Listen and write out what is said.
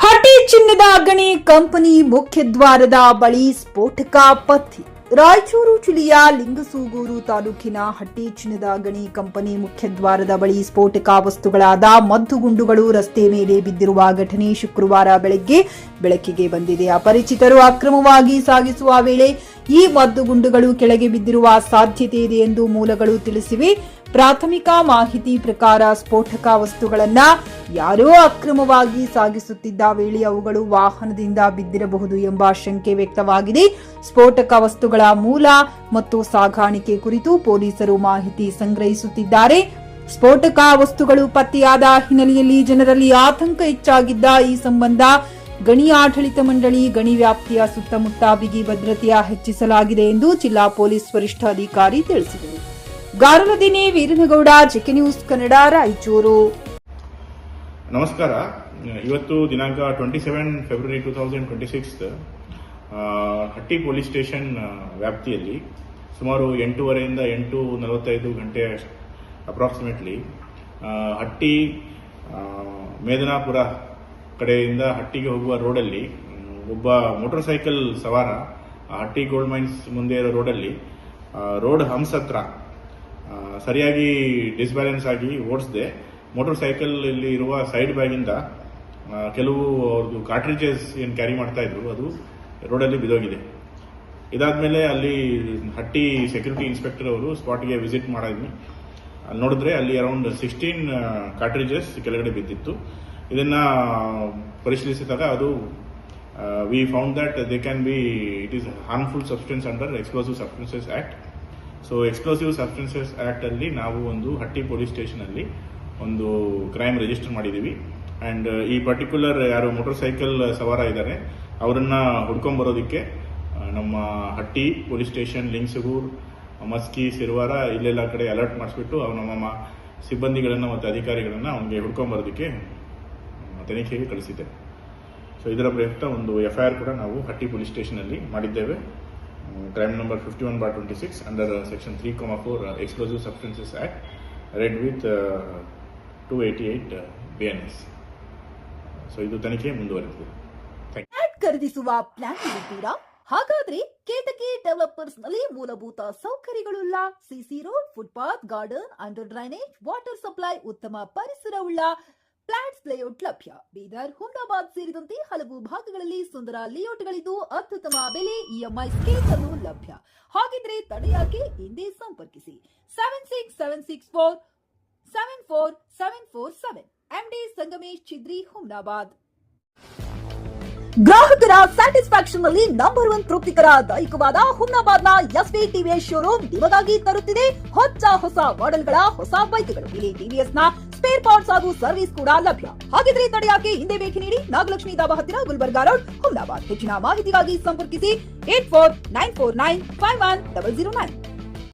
ಹಟ್ಟಿ ಚಿನ್ನದ ಗಣಿ ಕಂಪನಿ ಮುಖ್ಯದ್ವಾರದ ಬಳಿ ಸ್ಫೋಟಕ ಪತ್ತೆ. ರಾಯಚೂರು ಜಿಲ್ಲೆಯ ಲಿಂಗಸೂಗೂರು ತಾಲೂಕಿನ ಹಟ್ಟಿ ಚಿನ್ನದ ಗಣಿ ಕಂಪನಿ ಮುಖ್ಯದ್ವಾರದ ಬಳಿ ಸ್ಫೋಟಕ ವಸ್ತುಗಳಾದ ಮದ್ದುಗುಂಡುಗಳು ರಸ್ತೆ ಮೇಲೆ ಬಿದ್ದಿರುವ ಘಟನೆ ಶುಕ್ರವಾರ ಬೆಳಕಿಗೆ ಬಂದಿದೆ. ಅಪರಿಚಿತರು ಅಕ್ರಮವಾಗಿ ಸಾಗಿಸುವ ವೇಳೆ ಈ ಮದ್ದುಗುಂಡುಗಳು ಕೆಳಗೆ ಬಿದ್ದಿರುವ ಸಾಧ್ಯತೆ ಇದೆ ಎಂದು ಮೂಲಗಳು ತಿಳಿಸಿವೆ. ಪ್ರಾಥಮಿಕ ಮಾಹಿತಿ ಪ್ರಕಾರ ಸ್ಫೋಟಕ ವಸ್ತುಗಳನ್ನು ಯಾರೋ ಅಕ್ರಮವಾಗಿ ಸಾಗಿಸುತ್ತಿದ್ದ ವೇಳೆ ಅವುಗಳು ವಾಹನದಿಂದ ಬಿದ್ದಿರಬಹುದು ಎಂಬ ಶಂಕೆ ವ್ಯಕ್ತವಾಗಿದೆ. ಸ್ಫೋಟಕ ವಸ್ತುಗಳ ಮೂಲ ಮತ್ತು ಸಾಗಾಣಿಕೆ ಕುರಿತು ಪೊಲೀಸರು ಮಾಹಿತಿ ಸಂಗ್ರಹಿಸುತ್ತಿದ್ದಾರೆ. ಸ್ಫೋಟಕ ವಸ್ತುಗಳು ಪತ್ತೆಯಾದ ಹಿನ್ನೆಲೆಯಲ್ಲಿ ಜನರಲ್ಲಿ ಆತಂಕ ಹೆಚ್ಚಾಗಿದ್ದ ಈ ಸಂಬಂಧ ಗಣಿ ಆಡಳಿತ ಮಂಡಳಿ ಗಣಿ ವ್ಯಾಪ್ತಿಯ ಸುತ್ತಮುತ್ತ ಬಿಗಿ ಭದ್ರತೆಯ ಹೆಚ್ಚಿಸಲಾಗಿದೆ ಎಂದು ಜಿಲ್ಲಾ ಪೊಲೀಸ್ ವರಿಷ್ಠಾಧಿಕಾರಿ ತಿಳಿಸಿದರು. ಗಾರಲದಿನಿ ವೀರನಗೌಡ, ಜೆಕೆ ನ್ಯೂಸ್ ಕನ್ನಡ, ರಾಯಚೂರು. ನಮಸ್ಕಾರ. ಇವತ್ತು ದಿನಾಂಕ 27 ಫೆಬ್ರವರಿ 2026 ಹಟ್ಟಿ ಪೊಲೀಸ್ ಸ್ಟೇಷನ್ ವ್ಯಾಪ್ತಿಯಲ್ಲಿ ಸುಮಾರು 8:30 ರಿಂದ 8:45 ಗಂಟೆ ಅಪ್ರಾಕ್ಸಿಮೇಟ್ಲಿ ಹಟ್ಟಿ ಮೇದನಾಪುರ ಕಡೆಯಿಂದ ಹಟ್ಟಿಗೆ ಹೋಗುವ ರೋಡಲ್ಲಿ ಒಬ್ಬ ಮೋಟಾರ್ ಸೈಕಲ್ ಸವಾರ ಹಟ್ಟಿ ಗೋಲ್ಡ್ ಮೈನ್ಸ್ ಮುಂದೆ ಇರೋ ರೋಡಲ್ಲಿ ರೋಡ್ ಹಂಪ್ಸ್ ಹತ್ರ ಸರಿಯಾಗಿ ಡಿಸ್ಬ್ಯಾಲೆನ್ಸ್ ಆಗಿ ಓಡಿಸದೆ ಮೋಟಾರ್ ಸೈಕಲ್ ಇಲ್ಲಿ ಇರುವ ಸೈಡ್ ಬ್ಯಾಗಿಂದ ಕೆಲವು ಅವ್ರದ್ದು ಕಾರ್ಟ್ರಿಜಸ್ ಏನು ಕ್ಯಾರಿ ಮಾಡ್ತಾ ಇದ್ರು ಅದು ರೋಡಲ್ಲಿ ಬಿದ್ದೋಗಿದೆ. ಇದಾದ್ಮೇಲೆ ಅಲ್ಲಿ ಹಟ್ಟಿ ಸೆಕ್ಯೂರಿಟಿ ಇನ್ಸ್ಪೆಕ್ಟರ್ ಅವರು ಸ್ಪಾಟ್ಗೆ ವಿಸಿಟ್ ಮಾಡಿದ್ವಿ. ಅಲ್ಲಿ ನೋಡಿದ್ರೆ ಅಲ್ಲಿ ಅರೌಂಡ್ 16 ಕಾರ್ಟ್ರಿಜಸ್ ಕೆಳಗಡೆ ಬಿದ್ದಿತ್ತು. ಇದನ್ನ ಪರಿಶೀಲಿಸಿದಾಗ ಅದು we found that they can be it is harmful substance under explosive substances act. So explosive substances act ಅಲ್ಲಿ ನಾವು ಒಂದು ಹಟ್ಟಿ ಪೊಲೀಸ್ ಸ್ಟೇಷನ್ ಅಲ್ಲಿ ಒಂದು ಕ್ರೈಮ್ ರಿಜಿಸ್ಟರ್ ಮಾಡಿದೀವಿ. ಅಂಡ್ ಈ ಪರ್ಟಿಕ್ಯುಲರ್ ಯಾರು ಮೋಟಾರ್ ಸೈಕಲ್ ಸವಾರ ಇದ್ದಾರೆ ಅವರನ್ನ ಹುಡ್ಕೊಂಡ್ ಬರೋದಕ್ಕೆ ನಮ್ಮ ಹಟ್ಟಿ ಪೊಲೀಸ್ ಸ್ಟೇಷನ್, ಲಿಂಗಸೂಗೂರು, ಮಸ್ಕಿ, ಸಿರ್ವಾರ ಇಲ್ಲೆಲ್ಲ ಕಡೆ ಅಲರ್ಟ್ ಮಾಡಿಸ್ಬಿಟ್ಟು ನಮ್ಮ ಸಿಬ್ಬಂದಿಗಳನ್ನ ಮತ್ತು ಅಧಿಕಾರಿಗಳನ್ನ ಅವನಿಗೆ ಹುಡ್ಕೊಂಡ್ ಬರೋದಕ್ಕೆ ತನಿಖೆಗೆ ಕಳಿಸಿದ್ದೇವೆ. ಸೊ ಇದರ ಪ್ರಯುಕ್ತ ಒಂದು FIR ಕೂಡ ನಾವು ಹಟ್ಟಿ ಪೊಲೀಸ್ ಸ್ಟೇಷನ್ ಅಲ್ಲಿ ಮಾಡಿದ್ದೇವೆ. Crime number 51/26 under section 3,4 explosive substances act red with 288 BNS. So ಇದು ತನಿಖೆ ಮುಂದುವರೆದಿದೆ. ಖರೀದಿಸುವ ಪ್ಲಾನ್ ಇದ್ದೀರಾ? ಹಾಗಾದ್ರೆ ಕೇತಕಿ ಡೆವಲಪರ್ಸ್ ನಲ್ಲಿ ಮೂಲಭೂತ ಸೌಕರ್ಯಗಳುಳ್ಳ CC road, footpath, garden, under drainage, water supply, ಉತ್ತಮ ಪರಿಸರವುಳ್ಳ ಫ್ಲಾಟ್ಸ್ ಲೇಔಟ್ ಲಭ್ಯ. ಬೀದರ್, ಹುಮ್ನಾಬಾದ್ ಸೇರಿದಂತೆ ಹಲವು ಭಾಗಗಳಲ್ಲಿ ಸುಂದರ ಲೇಔಟ್ಗಳಿದ್ದು ಅತ್ಯುತ್ತಮ ಬೆಲೆ, EMI ಸ್ಕೀಮ್ ಅನ್ನು ಲಭ್ಯ. ಹಾಗಿದ್ರೆ ತಡೆಯಾಕೆ? ಹಿಂದೆ ಸಂಪರ್ಕಿಸಿ 7676474747 MD ಸಂಗಮೇಶ್ ಚಿದ್ರಿ, ಹುಮ್ನಾಬಾದ್. ಗ್ರಾಹಕರ ಸ್ಯಾಟಿಸ್ಫ್ಯಾಕ್ಷನ್ ನಲ್ಲಿ ನಂಬರ್ 1 ತೃಪ್ತಿಕರ ದಾಯಕವಾದ ಹುಮ್ನಾಬಾದ್ನ SV TVS ಶೋರೂಮ್ ನಿಮಗಾಗಿ ತರುತ್ತಿದೆ ಹೊಸ ಮಾಡೆಲ್ಗಳ ಹೊಸ ಬೈಕ್ಗಳು. ಇಲ್ಲಿ TVS ನ ಸ್ಪೇರ್ ಪಾರ್ಟ್ಸ್ ಹಾಗೂ ಸರ್ವಿಸ್ ಕೂಡ ಲಭ್ಯ. ಹಾಗಿದ್ರೆ ತಡೆಯಾಕೆ? ಹಿಂದೆ ಭೇಟಿ ನೀಡಿ. ನಾಗಲಕ್ಷ್ಮಿ ಧಾಬಾ ಹತ್ತಿರ, ಗುಲ್ಬರ್ಗಾ ರೋಡ್, ಹುಮ್ನಾಬಾದ್. ಹೆಚ್ಚಿನ ಮಾಹಿತಿಗಾಗಿ ಸಂಪರ್ಕಿಸಿ 8494951009.